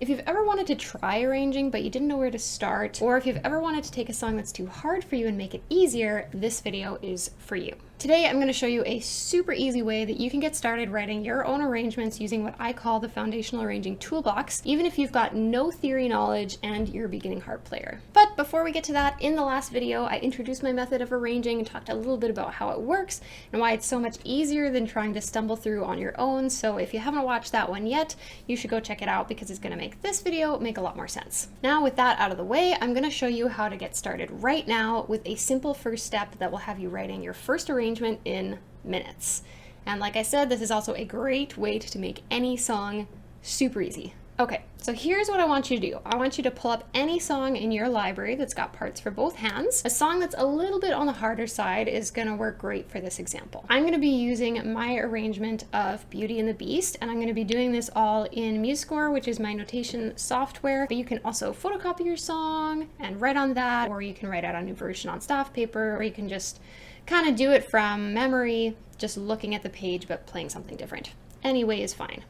If you've ever wanted to try arranging but you didn't know where to start, or if you've ever wanted to take a song that's too hard for you and make it easier, this video is for you. Today I'm going to show you a super easy way that you can get started writing your own arrangements using what I call the foundational arranging toolbox, even if you've got no theory knowledge and you're a beginning harp player. But before we get to that, in the last video I introduced my method of arranging and talked a little bit about how it works and why it's so much easier than trying to stumble through on your own. So if you haven't watched that one yet, you should go check it out because it's going to make this video make a lot more sense. Now with that out of the way, I'm going to show you how to get started right now with a simple first step that will have you writing your first arrangement in minutes. And like I said, this is also a great way to make any song super easy. Okay, so here's what I want you to do. I want you to pull up any song in your library that's got parts for both hands. A song that's a little bit on the harder side is gonna work great for this example. I'm gonna be using my arrangement of Beauty and the Beast, and I'm gonna be doing this all in MuseScore, which is my notation software. But you can also photocopy your song and write on that, or you can write out a new version on staff paper, or you can just kind of do it from memory, just looking at the page but playing something different. Any way is fine.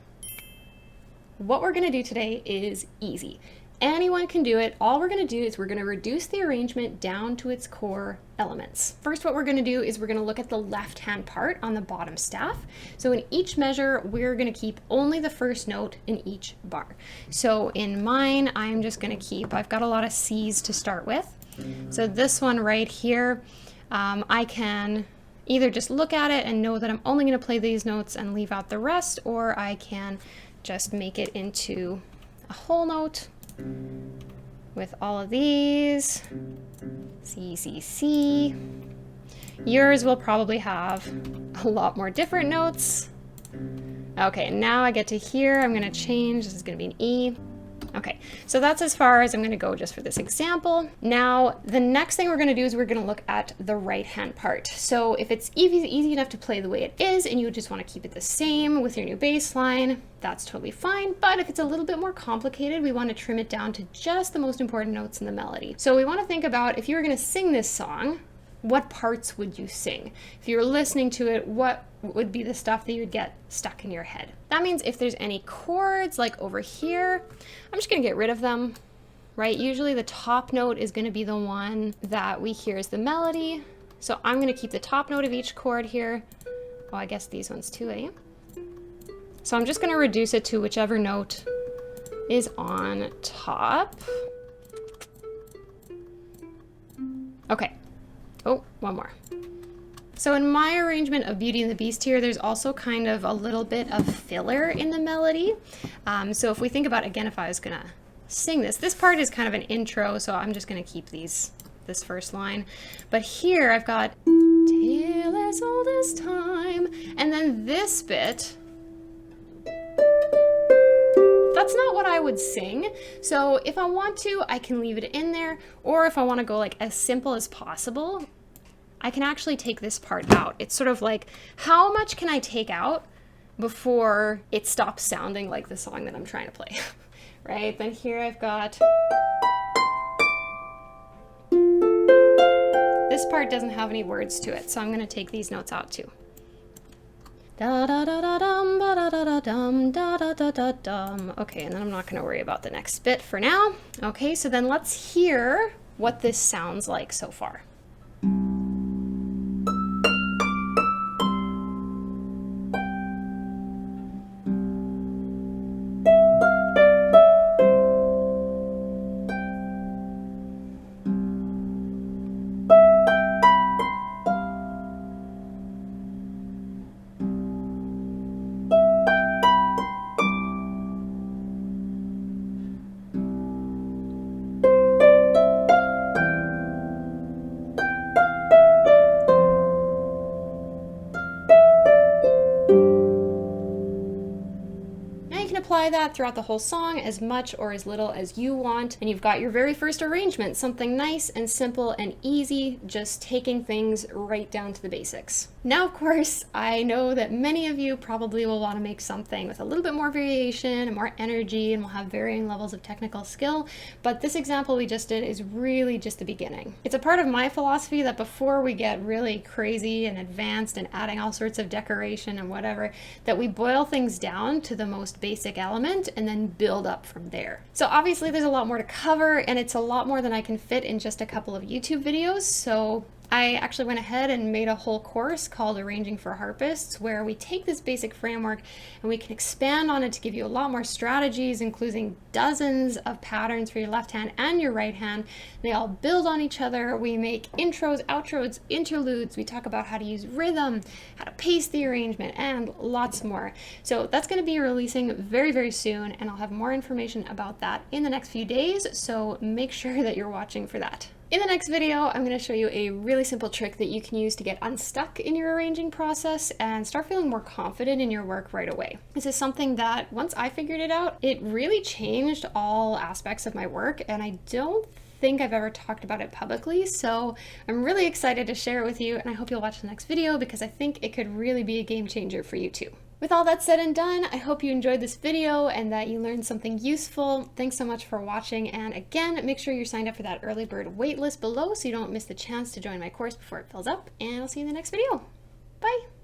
What we're going to do today is easy. Anyone can do it. All we're going to do is we're going to reduce the arrangement down to its core elements. First, what we're going to do is we're going to look at the left hand part on the bottom staff. So in each measure, we're going to keep only the first note in each bar. So in mine, I'm just going to keep, I've got a lot of C's to start with. So this one right here, I can either just look at it and know that I'm only going to play these notes and leave out the rest, or I can just make it into a whole note with all of these. C, C, C. Yours will probably have a lot more different notes. Okay, now I get to here. I'm going to change. This is going to be an E. Okay, so that's as far as I'm going to go just for this example. Now, the next thing we're going to do is we're going to look at the right hand part. So if it's easy enough to play the way it is and you just want to keep it the same with your new bass line, that's totally fine. But if it's a little bit more complicated, we want to trim it down to just the most important notes in the melody. So we want to think about, if you were going to sing this song, what parts would you sing? If you were listening to it, what would be the stuff that you would get stuck in your head? That means if there's any chords like over here, I'm just gonna get rid of them, right? Usually the top note is gonna be the one that we hear as the melody. So I'm gonna keep the top note of each chord here. Oh, I guess these ones too, eh? So I'm just gonna reduce it to whichever note is on top. Okay. Oh, one more. So in my arrangement of Beauty and the Beast here, there's also kind of a little bit of filler in the melody. So if we think about, again, if I was gonna sing this part is kind of an intro, so I'm just gonna keep this first line. But here I've got till as old as time, and then this bit, that's not what I would sing. So if I want to, I can leave it in there, or if I want to go like as simple as possible, I can actually take this part out. It's sort of like, how much can I take out before it stops sounding like the song that I'm trying to play, right? Then here I've got, this part doesn't have any words to it, so I'm going to take these notes out too. Da da da da dum ba da da da dum da da da da dum. Okay, and then I'm not going to worry about the next bit for now. Okay, so then let's hear what this sounds like so far. Apply that throughout the whole song as much or as little as you want, and you've got your very first arrangement, something nice and simple and easy, just taking things right down to the basics. Now, of course, I know that many of you probably will want to make something with a little bit more variation and more energy and will have varying levels of technical skill, but this example we just did is really just the beginning. It's a part of my philosophy that before we get really crazy and advanced and adding all sorts of decoration and whatever, that we boil things down to the most basic element and then build up from there. So obviously there's a lot more to cover, and it's a lot more than I can fit in just a couple of YouTube videos. So I actually went ahead and made a whole course called Arranging for Harpists, where we take this basic framework and we can expand on it to give you a lot more strategies, including dozens of patterns for your left hand and your right hand. They all build on each other. We make intros, outros, interludes. We talk about how to use rhythm, how to pace the arrangement, and lots more. So that's going to be releasing very, very soon, and I'll have more information about that in the next few days, so make sure that you're watching for that. In the next video, I'm going to show you a really simple trick that you can use to get unstuck in your arranging process and start feeling more confident in your work right away. This is something that once I figured it out, it really changed all aspects of my work, and I don't think I've ever talked about it publicly, so I'm really excited to share it with you, and I hope you'll watch the next video because I think it could really be a game changer for you too. With all that said and done, I hope you enjoyed this video and that you learned something useful. Thanks so much for watching, and again, make sure you're signed up for that early bird waitlist below so you don't miss the chance to join my course before it fills up, and I'll see you in the next video. Bye!